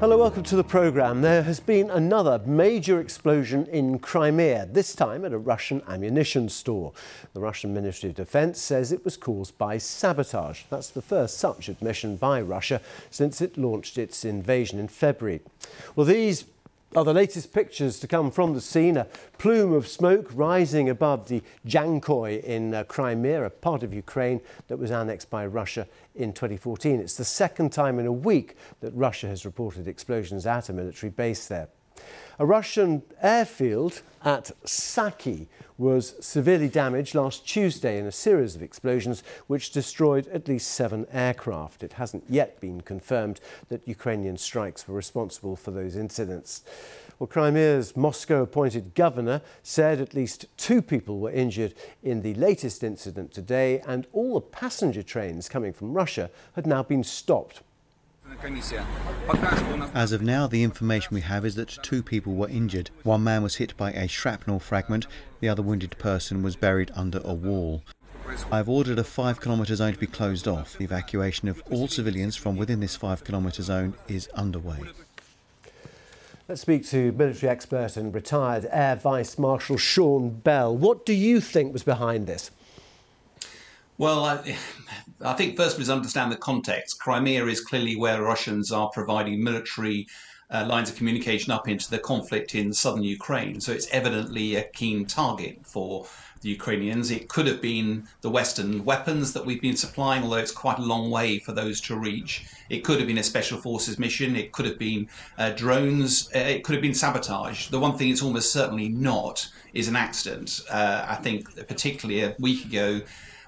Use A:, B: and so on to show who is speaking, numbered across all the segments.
A: Hello, welcome to the programme. There has been another major explosion in Crimea, this time at a Russian ammunition store. The Russian Ministry of Defence says it was caused by sabotage. That's the first such admission by Russia since it launched its invasion in February. Well, these are the latest pictures to come from the scene. A plume of smoke rising above the Dzhankoi in Crimea, a part of Ukraine that was annexed by Russia in 2014. It's the second time in a week that Russia has reported explosions at a military base there. A Russian airfield at Saki was severely damaged last Tuesday in a series of explosions which destroyed at least 7 aircraft. It hasn't yet been confirmed that Ukrainian strikes were responsible for those incidents. Well, Crimea's Moscow-appointed governor said at least 2 people were injured in the latest incident today, and all the passenger trains coming from Russia had now been stopped.
B: As of now, the information we have is that 2 people were injured. One man was hit by a shrapnel fragment, the other wounded person was buried under a wall. I've ordered a 5-kilometre zone to be closed off. The evacuation of all civilians from within this 5-kilometre zone is underway.
A: Let's speak to military expert and retired Air Vice Marshal Sean Bell. What do you think was behind this?
C: Well, I think first we must understand the context. Crimea is clearly where Russians are providing military lines of communication up into the conflict in southern Ukraine. So it's evidently a keen target for the Ukrainians. It could have been the Western weapons that we've been supplying, although it's quite a long way for those to reach. It could have been a special forces mission. It could have been drones. It could have been sabotage. The one thing it's almost certainly not is an accident. I think particularly a week ago,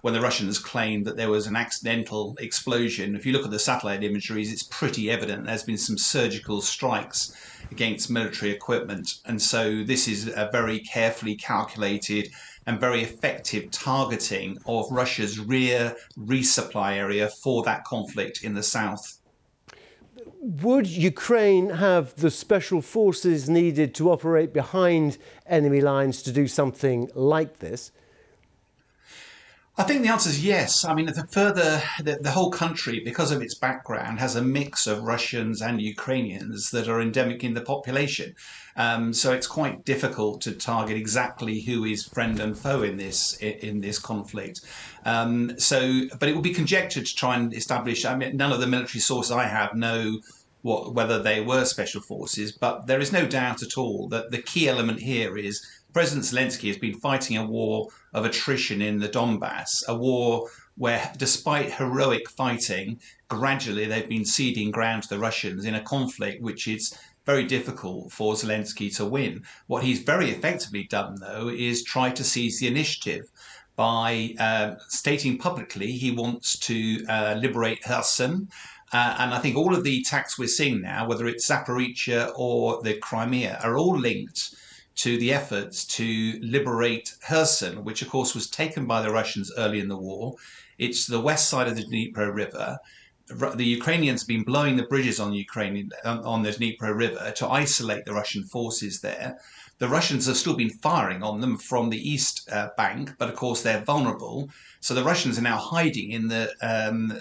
C: when the Russians claimed that there was an accidental explosion. If you look at the satellite imageries, it's pretty evident there's been some surgical strikes against military equipment. And so this is a very carefully calculated and very effective targeting of Russia's rear resupply area for that conflict in the south.
A: Would Ukraine have the special forces needed to operate behind enemy lines to do something like this?
C: I think the answer is yes. I mean, the whole country, because of its background, has a mix of Russians and Ukrainians that are endemic in the population. So it's quite difficult to target exactly who is friend and foe in this conflict. But it will be conjectured to try and establish. I mean, none of the military sources I have know whether they were special forces, but there is no doubt at all that the key element here is President Zelensky has been fighting a war of attrition in the Donbass, a war where, despite heroic fighting, gradually they've been ceding ground to the Russians in a conflict which is very difficult for Zelensky to win. What he's very effectively done, though, is try to seize the initiative by stating publicly he wants to liberate Kherson. And I think all of the attacks we're seeing now, whether it's Zaporizhia or the Crimea, are all linked to the efforts to liberate Kherson, which of course was taken by the Russians early in the war. It's the west side of the Dnipro River. The Ukrainians have been blowing the bridges on the Dnipro River to isolate the Russian forces there. The Russians have still been firing on them from the east bank, but of course they're vulnerable. So the Russians are now hiding in the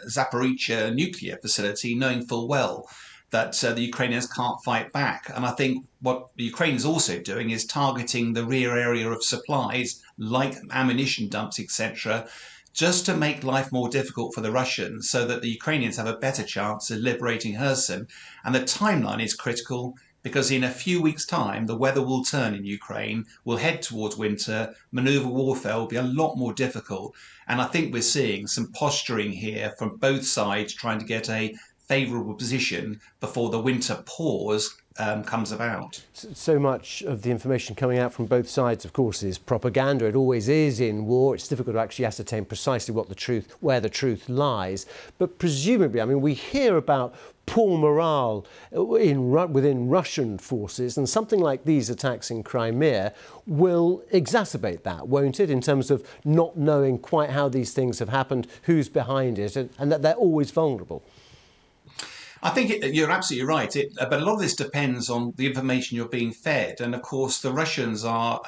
C: Zaporizhia nuclear facility, knowing full well that the Ukrainians can't fight back. And I think what the Ukraine is also doing is targeting the rear area of supplies, like ammunition dumps, etc., just to make life more difficult for the Russians so that the Ukrainians have a better chance of liberating Kherson. And the timeline is critical because in a few weeks' time, the weather will turn in Ukraine, we'll head towards winter, manoeuvre warfare will be a lot more difficult. And I think we're seeing some posturing here from both sides trying to get a favourable position before the winter pause comes about.
A: So much of the information coming out from both sides, of course, is propaganda. It always is in war. It's difficult to actually ascertain precisely where the truth lies. But presumably, I mean, we hear about poor morale within Russian forces, and something like these attacks in Crimea will exacerbate that, won't it, in terms of not knowing quite how these things have happened, who's behind it, and that they're always vulnerable.
C: I think you're absolutely right, but a lot of this depends on the information you're being fed. And of course, the Russians are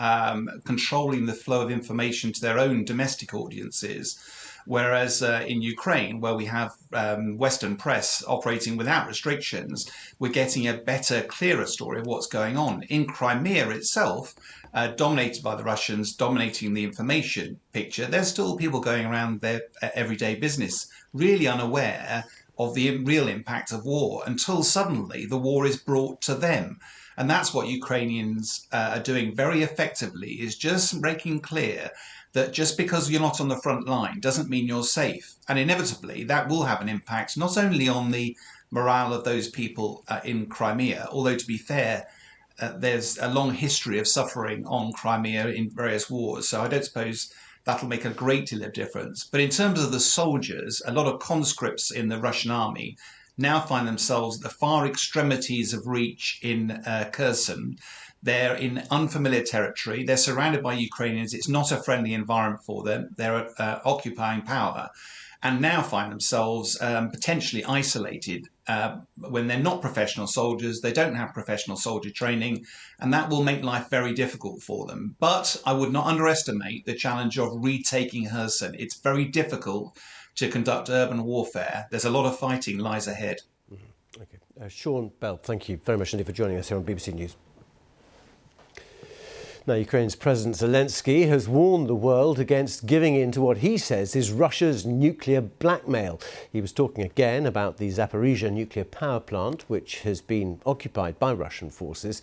C: controlling the flow of information to their own domestic audiences. Whereas in Ukraine, where we have Western press operating without restrictions, we're getting a better, clearer story of what's going on. In Crimea itself, dominated by the Russians, dominating the information picture, there's still people going around their everyday business, really unaware of the real impact of war until suddenly the war is brought to them. And that's what Ukrainians are doing very effectively, is just making clear that just because you're not on the front line doesn't mean you're safe. And inevitably that will have an impact not only on the morale of those people in Crimea, although to be fair, there's a long history of suffering on Crimea in various wars. So I don't suppose that'll make a great deal of difference. But in terms of the soldiers, a lot of conscripts in the Russian army now find themselves at the far extremities of reach in Kherson. They're in unfamiliar territory. They're surrounded by Ukrainians. It's not a friendly environment for them. They're occupying power and now find themselves potentially isolated when they're not professional soldiers. They don't have professional soldier training, and that will make life very difficult for them. But I would not underestimate the challenge of retaking Kherson. It's very difficult to conduct urban warfare. There's a lot of fighting lies ahead.
A: Mm-hmm. Okay. Sean Bell, thank you very much indeed for joining us here on BBC News. Now, Ukraine's President Zelensky has warned the world against giving in to what he says is Russia's nuclear blackmail. He was talking again about the Zaporizhzhia nuclear power plant, which has been occupied by Russian forces.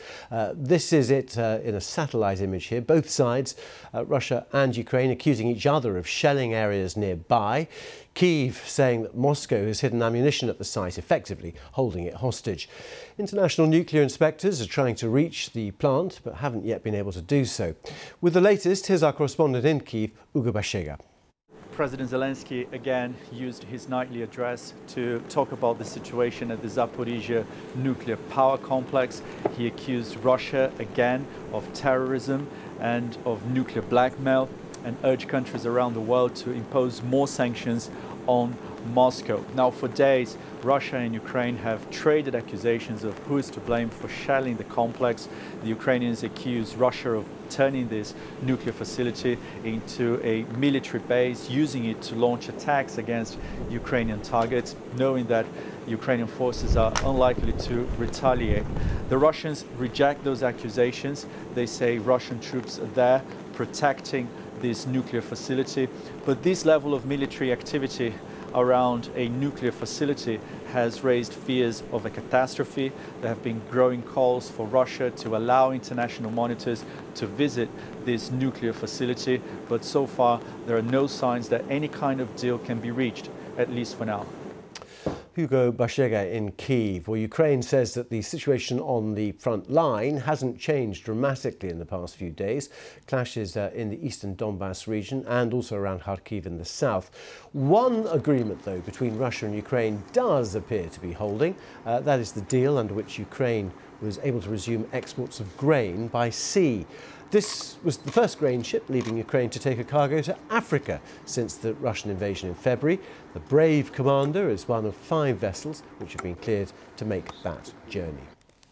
A: This is it in a satellite image here. Both sides, Russia and Ukraine, accusing each other of shelling areas nearby. Kyiv saying that Moscow has hidden ammunition at the site, effectively holding it hostage. International nuclear inspectors are trying to reach the plant, but haven't yet been able to do so. With the latest, here's our correspondent in Kyiv, Ugo Bashega.
D: President Zelensky again used his nightly address to talk about the situation at the Zaporizhzhia nuclear power complex. He accused Russia again of terrorism and of nuclear blackmail, and urged countries around the world to impose more sanctions on Moscow. Now, for days, Russia and Ukraine have traded accusations of who is to blame for shelling the complex. The Ukrainians accuse Russia of turning this nuclear facility into a military base, using it to launch attacks against Ukrainian targets, knowing that Ukrainian forces are unlikely to retaliate. The Russians reject those accusations. They say Russian troops are there protecting this nuclear facility, but this level of military activity around a nuclear facility has raised fears of a catastrophe. There have been growing calls for Russia to allow international monitors to visit this nuclear facility, but so far there are no signs that any kind of deal can be reached, at least for now.
A: Hugo Bashega in Kyiv, where Ukraine says that the situation on the front line hasn't changed dramatically in the past few days. Clashes in the eastern Donbass region and also around Kharkiv in the south. One agreement, though, between Russia and Ukraine does appear to be holding. That is the deal under which Ukraine was able to resume exports of grain by sea. This was the first grain ship leaving Ukraine to take a cargo to Africa since the Russian invasion in February. The Brave Commander is one of 5 vessels which have been cleared to make that journey.